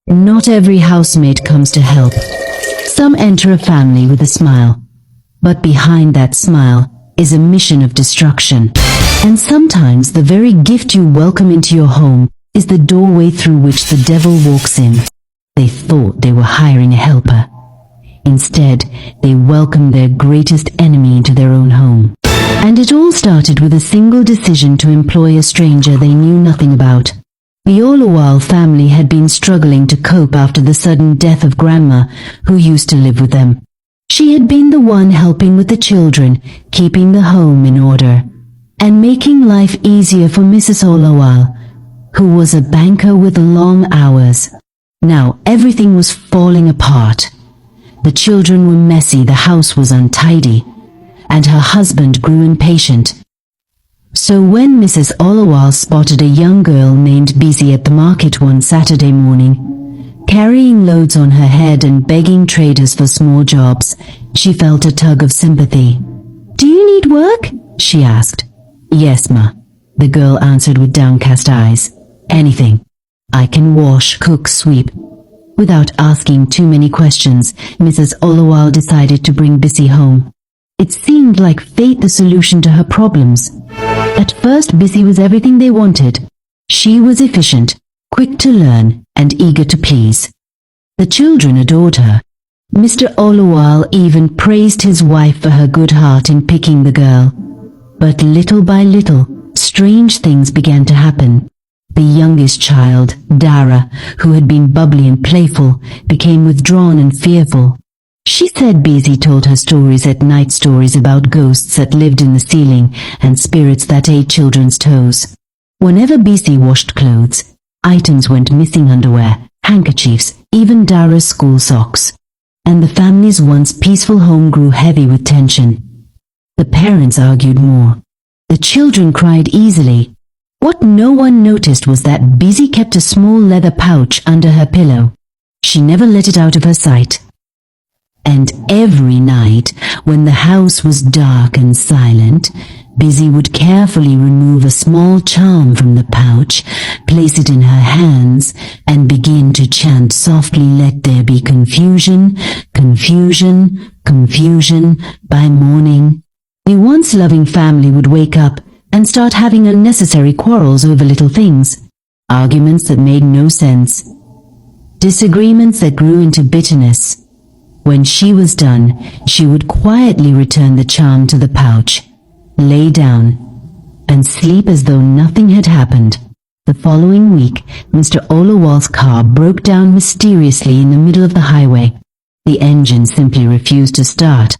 Not every housemaid comes to help. Some enter a family with a smile, but behind that smile is a mission of destruction. And sometimes the very gift you welcome into your home is the doorway through which the devil walks in. They thought they were hiring a helper. Instead, they welcomed their greatest enemy into their own home. And it all started with a single decision to employ a stranger they knew nothing about. The Olawale family had been struggling to cope after the sudden death of Grandma, who used to live with them. She had been the one helping with the children, keeping the home in order, and making life easier for Mrs. Olawale, who was a banker with long hours. Now everything was falling apart. The children were messy, the house was untidy, and her husband grew impatient. So when Mrs. Olawale spotted a young girl named Busy at the market one Saturday morning, carrying loads on her head and begging traders for small jobs, she felt a tug of sympathy. "Do you need work?" she asked. "Yes, ma," the girl answered with downcast eyes. "Anything. I can wash, cook, sweep." Without asking too many questions, Mrs. Olawale decided to bring Busy home. It seemed like fate the solution to her problems. At first, Busy was everything they wanted. She was efficient, quick to learn, and eager to please. The children adored her. Mr. Olawale even praised his wife for her good heart in picking the girl. But little by little, strange things began to happen. The youngest child, Dara, who had been bubbly and playful, became withdrawn and fearful. She said Busy told her stories at night, stories about ghosts that lived in the ceiling and spirits that ate children's toes. Whenever Busy washed clothes, items went missing: underwear, handkerchiefs, even Dara's school socks. And the family's once peaceful home grew heavy with tension. The parents argued more. The children cried easily. What no one noticed was that Busy kept a small leather pouch under her pillow. She never let it out of her sight. And every night, when the house was dark and silent, Busy would carefully remove a small charm from the pouch, place it in her hands, and begin to chant softly, "Let there be confusion, confusion, confusion." By morning, the once loving family would wake up and start having unnecessary quarrels over little things, arguments that made no sense, disagreements that grew into bitterness. When she was done, she would quietly return the charm to the pouch, lay down, and sleep as though nothing had happened. The following week, Mr. Olawale's car broke down mysteriously in the middle of the highway. The engine simply refused to start,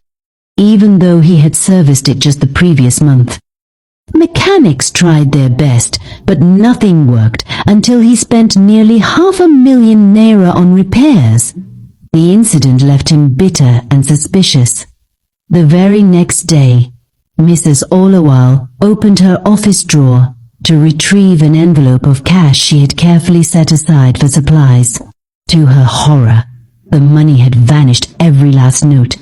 even though he had serviced it just the previous month. Mechanics tried their best, but nothing worked until he spent nearly 500,000 naira on repairs. The incident left him bitter and suspicious. The very next day, Mrs. Olawale opened her office drawer to retrieve an envelope of cash she had carefully set aside for supplies. To her horror, the money had vanished, every last note.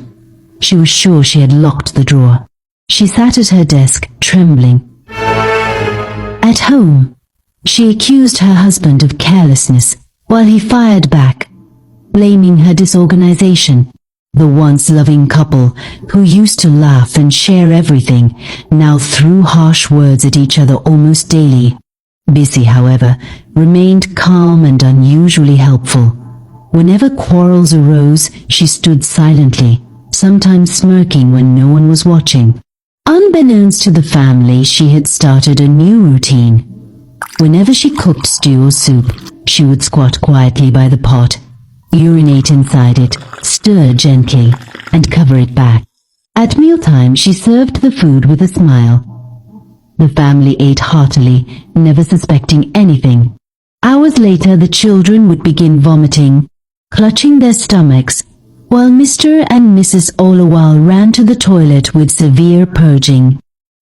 She was sure she had locked the drawer. She sat at her desk, trembling. At home, she accused her husband of carelessness, while he fired back, blaming her disorganization. The once loving couple, who used to laugh and share everything, now threw harsh words at each other almost daily. Busy, however, remained calm and unusually helpful. Whenever quarrels arose, she stood silently, sometimes smirking when no one was watching. Unbeknownst to the family, she had started a new routine. Whenever she cooked stew or soup, she would squat quietly by the pot, urinate inside it, stir gently, and cover it back. At mealtime, she served the food with a smile. The family ate heartily, never suspecting anything. Hours later, the children would begin vomiting, clutching their stomachs, while Mr. and Mrs. Olawale ran to the toilet with severe purging.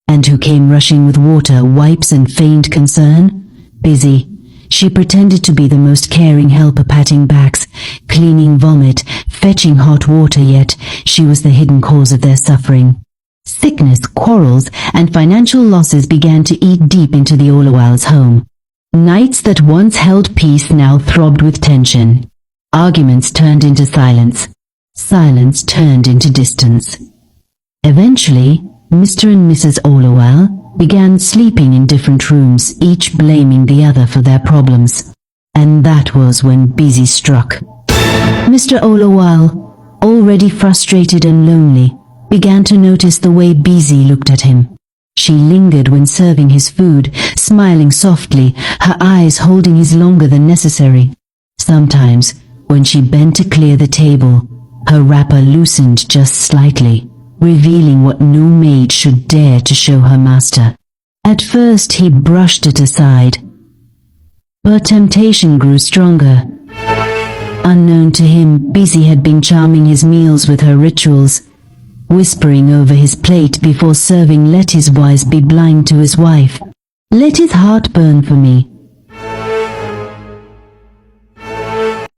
And who came rushing with water, wipes, and feigned concern? Busy. She pretended to be the most caring helper, patting backs, cleaning vomit, fetching hot water, yet she was the hidden cause of their suffering. Sickness, quarrels, and financial losses began to eat deep into the Olawale's home. Nights that once held peace now throbbed with tension. Arguments turned into silence. Silence turned into distance. Eventually, Mr. and Mrs. Allowell began sleeping in different rooms, each blaming the other for their problems. And that was when Busy struck. Mr. Allowell, already frustrated and lonely, began to notice the way Busy looked at him. She lingered when serving his food, smiling softly, her eyes holding his longer than necessary. Sometimes, when she bent to clear the table, her wrapper loosened just slightly, revealing what no maid should dare to show her master. At first he brushed it aside, but temptation grew stronger. Unknown to him, Busy had been charming his meals with her rituals, whispering over his plate before serving, "Let his wise be blind to his wife. Let his heart burn for me.